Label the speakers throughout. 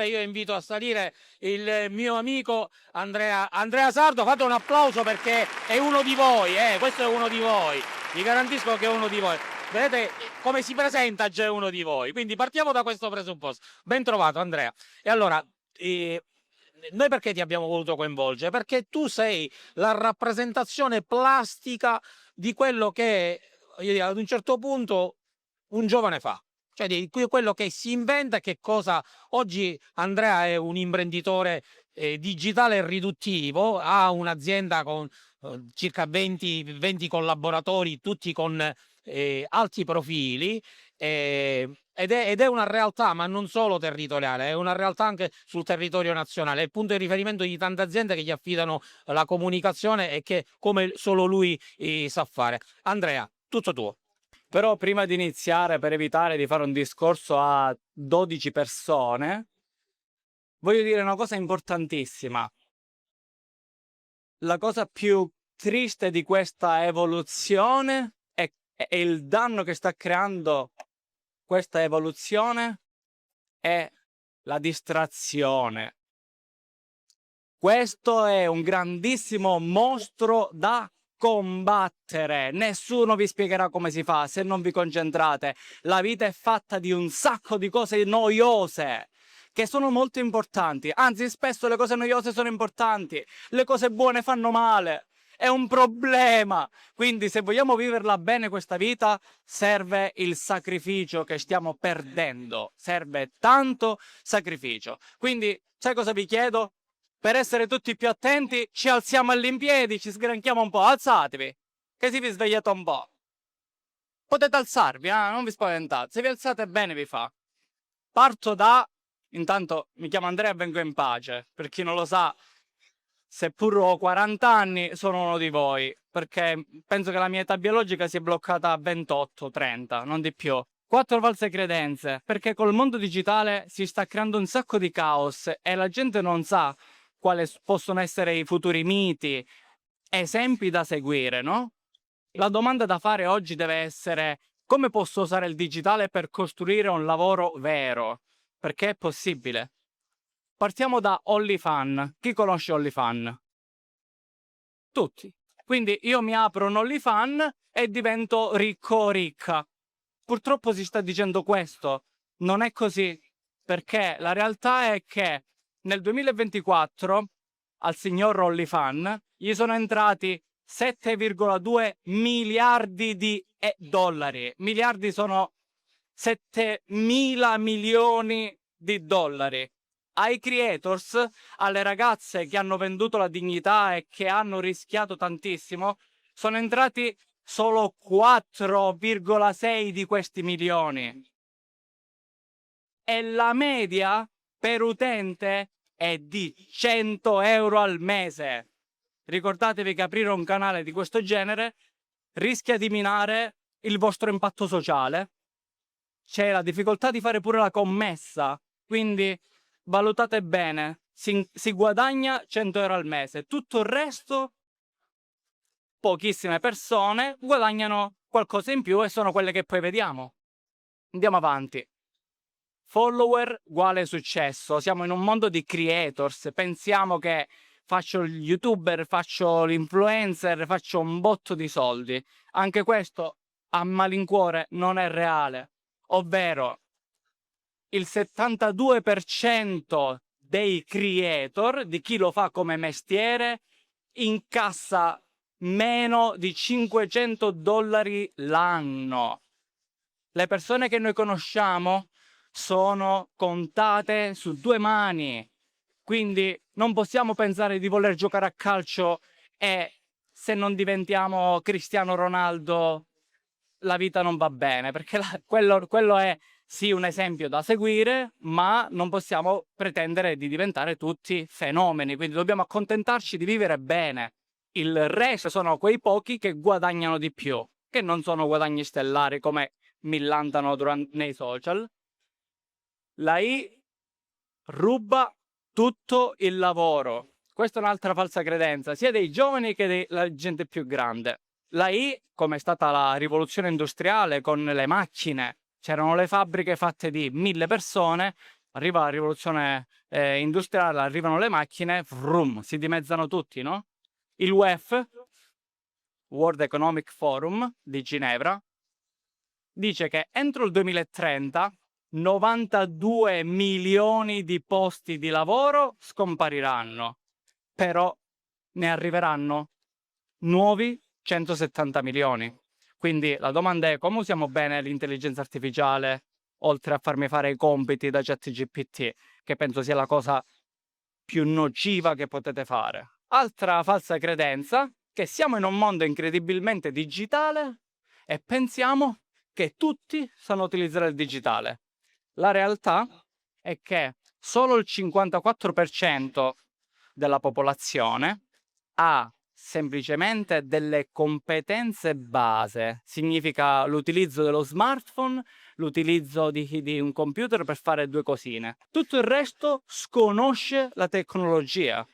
Speaker 1: io invito a salire il mio amico Andrea Sardo. Fate un applauso perché è uno di voi, questo è uno di voi. Vi garantisco che è uno di voi. Vedete come si presenta già uno di voi. Quindi partiamo da questo presupposto. Ben trovato, Andrea. E allora, noi perché ti abbiamo voluto coinvolgere? Perché tu sei la rappresentazione plastica di quello che, ad un certo punto, un giovane fa. Cioè di quello che si inventa, che cosa. Oggi Andrea è un imprenditore digitale riduttivo, ha un'azienda con circa 20 collaboratori, tutti con alti profili, ed è una realtà, ma non solo territoriale, è una realtà anche sul territorio nazionale. È il punto di riferimento di tante aziende che gli affidano la comunicazione e che come solo lui sa fare. Andrea, tutto tuo.
Speaker 2: Però prima di iniziare, per evitare di fare un discorso a 12 persone, voglio dire una cosa importantissima. La cosa più triste di questa evoluzione è il danno che sta creando questa evoluzione è la distrazione. Questo è un grandissimo mostro da combattere. Nessuno vi spiegherà come si fa se non vi concentrate. La vita è fatta di un sacco di cose noiose che sono molto importanti. Anzi, spesso le cose noiose sono importanti. Le cose buone fanno male. È un problema. Quindi se vogliamo viverla bene questa vita, serve il sacrificio che stiamo perdendo. Serve tanto sacrificio. Quindi, sai cosa vi chiedo? Per essere tutti più attenti, ci alziamo all'impiedi, ci sgranchiamo un po'. Alzatevi, che si vi svegliate un po'. Potete alzarvi, non vi spaventate. Se vi alzate bene vi fa. Parto da... Intanto mi chiamo Andrea e vengo in pace. Per chi non lo sa, seppur ho 40 anni, sono uno di voi. Perché penso che la mia età biologica sia bloccata a 28-30, non di più. 4 false credenze. Perché col mondo digitale si sta creando un sacco di caos e la gente non sa quali possono essere i futuri miti, esempi da seguire, no? La domanda da fare oggi deve essere: come posso usare il digitale per costruire un lavoro vero? Perché è possibile. Partiamo da OnlyFans. Chi conosce OnlyFans? Tutti. Quindi io mi apro un OnlyFans e divento ricco o ricca. Purtroppo si sta dicendo questo. Non è così. Perché la realtà è che nel 2024 al signor OnlyFans gli sono entrati 7,2 miliardi di dollari. Miliardi sono 7 mila milioni di dollari. Ai creators, alle ragazze che hanno venduto la dignità e che hanno rischiato tantissimo, sono entrati solo 4,6 di questi milioni. E la media per utente è di 100 euro al mese. Ricordatevi che aprire un canale di questo genere rischia di minare il vostro impatto sociale. C'è la difficoltà di fare pure la commessa, quindi valutate bene. Si guadagna 100 euro al mese. Tutto il resto, pochissime persone guadagnano qualcosa in più e sono quelle che poi vediamo. Andiamo avanti. Follower uguale successo. Siamo in un mondo di creators. Pensiamo che faccio il youtuber, faccio l'influencer, faccio un botto di soldi. Anche questo a malincuore non è reale. Ovvero il 72% dei creator, di chi lo fa come mestiere, incassa meno di 500 dollari l'anno. Le persone che noi conosciamo sono contate su 2 mani. Quindi non possiamo pensare di voler giocare a calcio e se non diventiamo Cristiano Ronaldo la vita non va bene, perché quello è sì un esempio da seguire, ma non possiamo pretendere di diventare tutti fenomeni, quindi dobbiamo accontentarci di vivere bene. Il resto sono quei pochi che guadagnano di più, che non sono guadagni stellari come millantano nei social. La I ruba tutto il lavoro. Questa è un'altra falsa credenza, sia dei giovani che della gente più grande. La I, come è stata la rivoluzione industriale con le macchine, c'erano le fabbriche fatte di 1000 persone, arriva la rivoluzione industriale, arrivano le macchine, vrum, si dimezzano tutti, no? Il WEF, World Economic Forum di Ginevra, dice che entro il 2030 92 milioni di posti di lavoro scompariranno, però ne arriveranno nuovi 170 milioni. Quindi la domanda è: come usiamo bene l'intelligenza artificiale, oltre a farmi fare i compiti da ChatGPT, che penso sia la cosa più nociva che potete fare. Altra falsa credenza, che siamo in un mondo incredibilmente digitale e pensiamo che tutti sanno utilizzare il digitale. La realtà è che solo il 54% della popolazione ha semplicemente delle competenze base. Significa l'utilizzo dello smartphone, l'utilizzo di un computer per fare due cosine. Tutto il resto sconosce la tecnologia.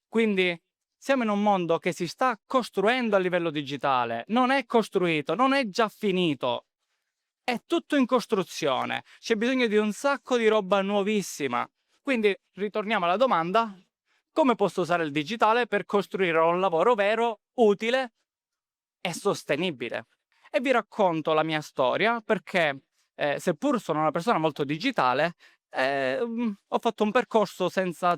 Speaker 2: Quindi siamo in un mondo che si sta costruendo a livello digitale. Non è costruito, non è già finito. È tutto in costruzione. C'è bisogno di un sacco di roba nuovissima. Quindi ritorniamo alla domanda: come posso usare il digitale per costruire un lavoro vero, utile e sostenibile? E vi racconto la mia storia perché, seppur sono una persona molto digitale, ho fatto un percorso senza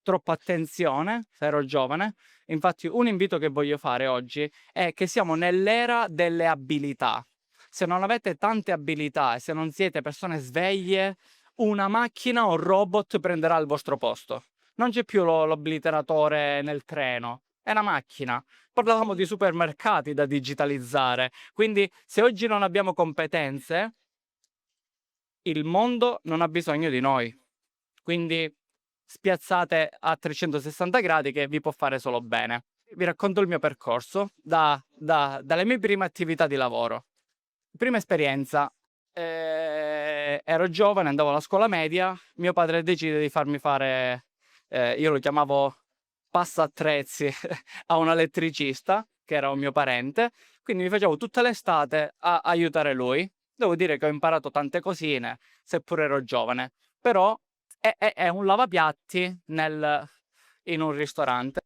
Speaker 2: troppa attenzione, se ero giovane. Infatti un invito che voglio fare oggi è che siamo nell'era delle abilità. Se non avete tante abilità e se non siete persone sveglie, una macchina o un robot prenderà il vostro posto. Non c'è più l'obliteratore nel treno, è una macchina. Parlavamo di supermercati da digitalizzare, quindi se oggi non abbiamo competenze, il mondo non ha bisogno di noi. Quindi spiazzate a 360 gradi che vi può fare solo bene. Vi racconto il mio percorso dalle mie prime attività di lavoro. Prima esperienza, ero giovane, andavo alla scuola media, mio padre decide di farmi fare, io lo chiamavo passaattrezzi, a un elettricista, che era un mio parente, quindi mi facevo tutta l'estate a aiutare lui. Devo dire che ho imparato tante cosine, seppur ero giovane, però è un lavapiatti in un ristorante.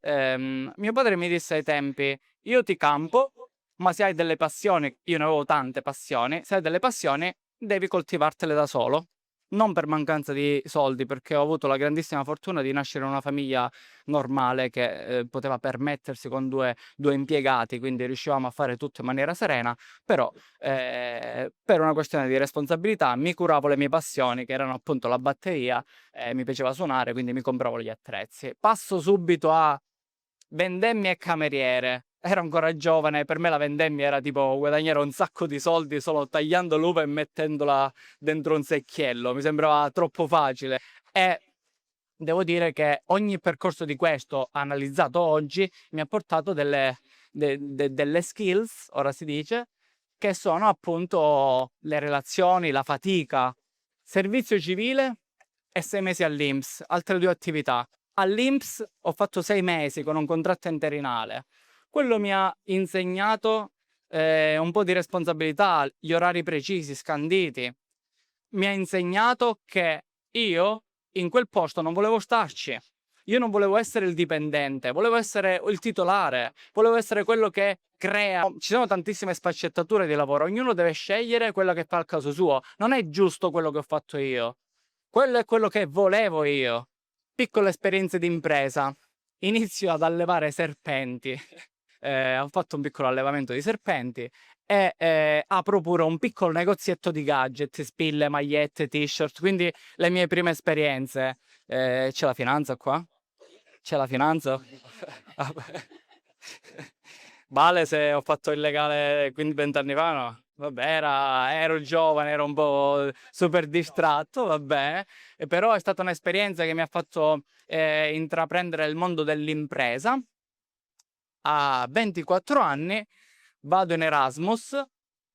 Speaker 2: Mio padre mi disse ai tempi: io ti campo, ma se hai delle passioni, io ne avevo tante passioni, se hai delle passioni devi coltivartele da solo. Non per mancanza di soldi, perché ho avuto la grandissima fortuna di nascere in una famiglia normale che poteva permettersi con due impiegati, quindi riuscivamo a fare tutto in maniera serena, però per una questione di responsabilità mi curavo le mie passioni, che erano appunto la batteria, mi piaceva suonare, quindi mi compravo gli attrezzi. Passo subito a vendemmie e cameriere. Ero ancora giovane, per me la vendemmia era tipo guadagnare un sacco di soldi solo tagliando l'uva e mettendola dentro un secchiello. Mi sembrava troppo facile. E devo dire che ogni percorso di questo, analizzato oggi, mi ha portato delle skills, ora si dice, che sono appunto le relazioni, la fatica, servizio civile e 6 mesi all'INPS, altre due attività. All'INPS ho fatto 6 mesi con un contratto interinale. Quello mi ha insegnato un po' di responsabilità, gli orari precisi, scanditi. Mi ha insegnato che io in quel posto non volevo starci. Io non volevo essere il dipendente, volevo essere il titolare, volevo essere quello che crea. Ci sono tantissime sfaccettature di lavoro, ognuno deve scegliere quello che fa al caso suo. Non è giusto quello che ho fatto io. Quello è quello che volevo io. Piccole esperienze di impresa. Inizio ad allevare serpenti. Ho fatto un piccolo allevamento di serpenti e apro pure un piccolo negozietto di gadget, spille, magliette, t-shirt, quindi le mie prime esperienze. C'è la finanza qua? C'è la finanza? Vale se ho fatto il legale 20 anni fa? No? Vabbè, ero giovane, ero un po' super distratto, vabbè, però è stata un'esperienza che mi ha fatto intraprendere il mondo dell'impresa. A 24 anni vado in Erasmus.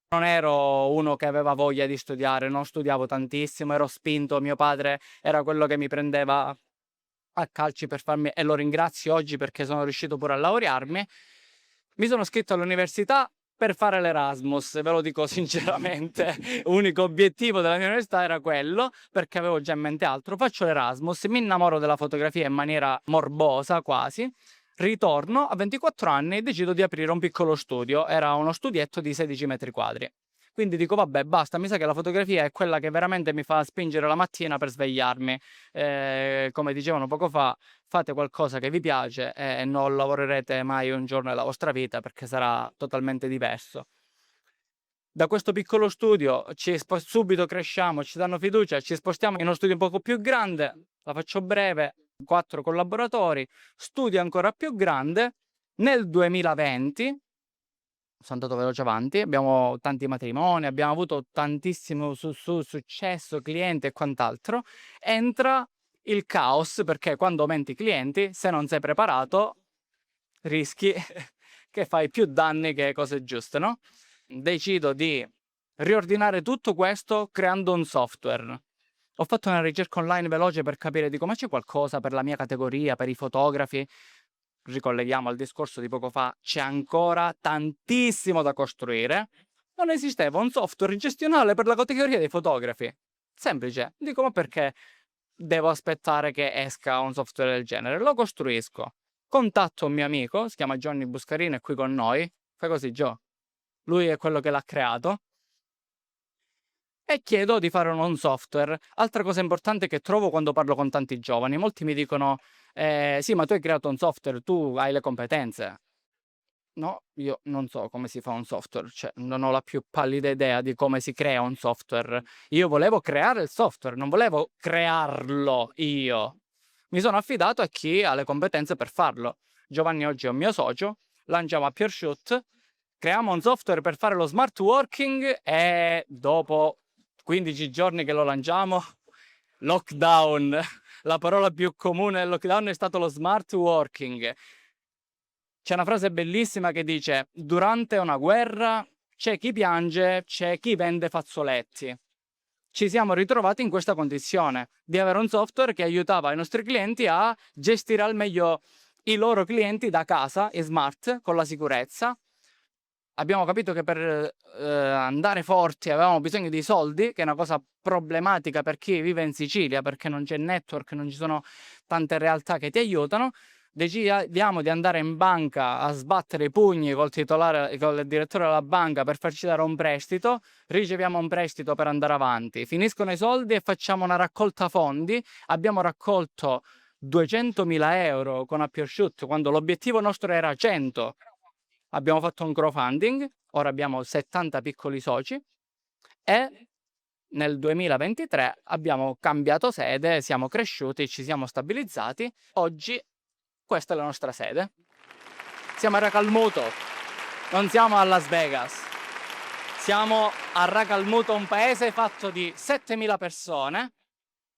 Speaker 2: Non ero uno che aveva voglia di studiare, non studiavo tantissimo, ero spinto, mio padre era quello che mi prendeva a calci per farmi, e lo ringrazio oggi perché sono riuscito pure a laurearmi. Mi sono iscritto all'università per fare l'Erasmus, ve lo dico sinceramente. Unico obiettivo della mia università era quello, perché avevo già in mente altro. Faccio l'Erasmus, mi innamoro della fotografia in maniera morbosa quasi, ritorno a 24 anni e decido di aprire un piccolo studio. Era uno studietto di 16 metri quadri. Quindi dico, vabbè, basta, mi sa che la fotografia è quella che veramente mi fa spingere la mattina per svegliarmi. Come dicevano poco fa, fate qualcosa che vi piace e non lavorerete mai un giorno della vostra vita perché sarà totalmente diverso. Da questo piccolo studio subito cresciamo, ci danno fiducia, ci spostiamo in uno studio un poco più grande, la faccio breve, 4 collaboratori, studio ancora più grande. Nel 2020 sono andato veloce avanti, abbiamo tanti matrimoni, abbiamo avuto tantissimo successo, clienti e quant'altro. Entra il caos perché quando aumenti i clienti, se non sei preparato, rischi che fai più danni che cose giuste, no? Decido di riordinare tutto questo creando un software. Ho fatto una ricerca online veloce per capire di come c'è qualcosa per la mia categoria, per i fotografi. Ricolleghiamo al discorso di poco fa, c'è ancora tantissimo da costruire. Non esisteva un software gestionale per la categoria dei fotografi. Semplice. Dico, ma perché devo aspettare che esca un software del genere? Lo costruisco. Contatto un mio amico, si chiama Johnny Buscarino, è qui con noi. Fai così, Gio. Lui è quello che l'ha creato. E chiedo di fare un software. Altra cosa importante che trovo quando parlo con tanti giovani, molti mi dicono sì, ma tu hai creato un software, tu hai le competenze. No, io non so come si fa un software, cioè non ho la più pallida idea di come si crea un software. Io volevo creare il software, non volevo crearlo io. Mi sono affidato a chi ha le competenze per farlo. Giovanni oggi è un mio socio, lanciamo a PureShoot, creiamo un software per fare lo smart working e dopo 15 giorni che lo lanciamo, lockdown. La parola più comune del lockdown è stato lo smart working. C'è una frase bellissima che dice: durante una guerra c'è chi piange, c'è chi vende fazzoletti. Ci siamo ritrovati in questa condizione di avere un software che aiutava i nostri clienti a gestire al meglio i loro clienti da casa, in smart, con la sicurezza. Abbiamo capito che per andare forti avevamo bisogno di soldi, che è una cosa problematica per chi vive in Sicilia, perché non c'è network, non ci sono tante realtà che ti aiutano. Decidiamo di andare in banca a sbattere i pugni col titolare, col direttore della banca per farci dare un prestito. Riceviamo un prestito per andare avanti. Finiscono i soldi e facciamo una raccolta fondi. Abbiamo raccolto 200.000 euro con AppShoot quando l'obiettivo nostro era 100. Abbiamo fatto un crowdfunding, ora abbiamo 70 piccoli soci e nel 2023 abbiamo cambiato sede, siamo cresciuti, ci siamo stabilizzati. Oggi questa è la nostra sede. Siamo a Racalmuto, non siamo a Las Vegas. Siamo a Racalmuto, un paese fatto di 7.000 persone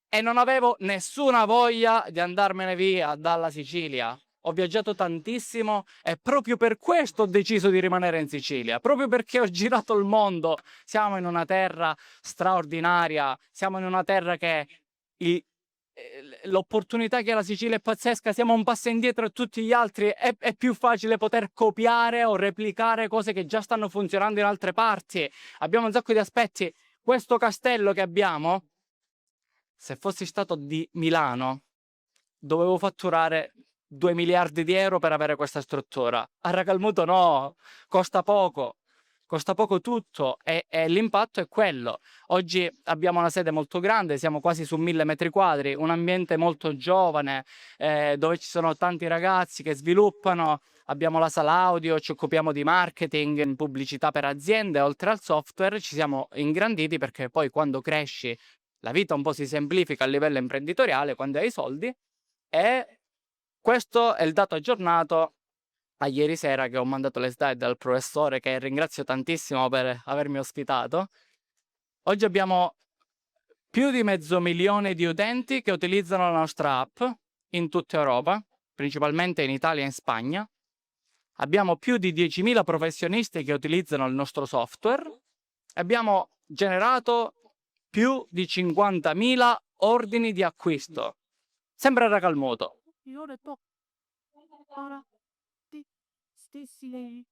Speaker 2: e non avevo nessuna voglia di andarmene via dalla Sicilia. Ho viaggiato tantissimo e proprio per questo ho deciso di rimanere in Sicilia, proprio perché ho girato il mondo. Siamo in una terra straordinaria, siamo in una terra che l'opportunità che ha la Sicilia è pazzesca, siamo un passo indietro a tutti gli altri, è più facile poter copiare o replicare cose che già stanno funzionando in altre parti. Abbiamo un sacco di aspetti. Questo castello che abbiamo, se fossi stato di Milano, dovevo fatturare 2 miliardi di euro per avere questa struttura. A Racalmuto no, costa poco tutto e l'impatto è quello. Oggi abbiamo una sede molto grande, siamo quasi su 1.000 metri quadri, un ambiente molto giovane dove ci sono tanti ragazzi che sviluppano. Abbiamo la sala audio, ci occupiamo di marketing, pubblicità per aziende. Oltre al software ci siamo ingranditi perché poi quando cresci la vita un po' si semplifica a livello imprenditoriale quando hai i soldi. E questo è il dato aggiornato a ieri sera che ho mandato le slide al professore, che ringrazio tantissimo per avermi ospitato. Oggi abbiamo più di 500.000 di utenti che utilizzano la nostra app in tutta Europa, principalmente in Italia e in Spagna. Abbiamo più di 10.000 professionisti che utilizzano il nostro software. Abbiamo generato più di 50.000 ordini di acquisto. Sembra Racalmuto.
Speaker 3: Io le to- ora ti stessi lei.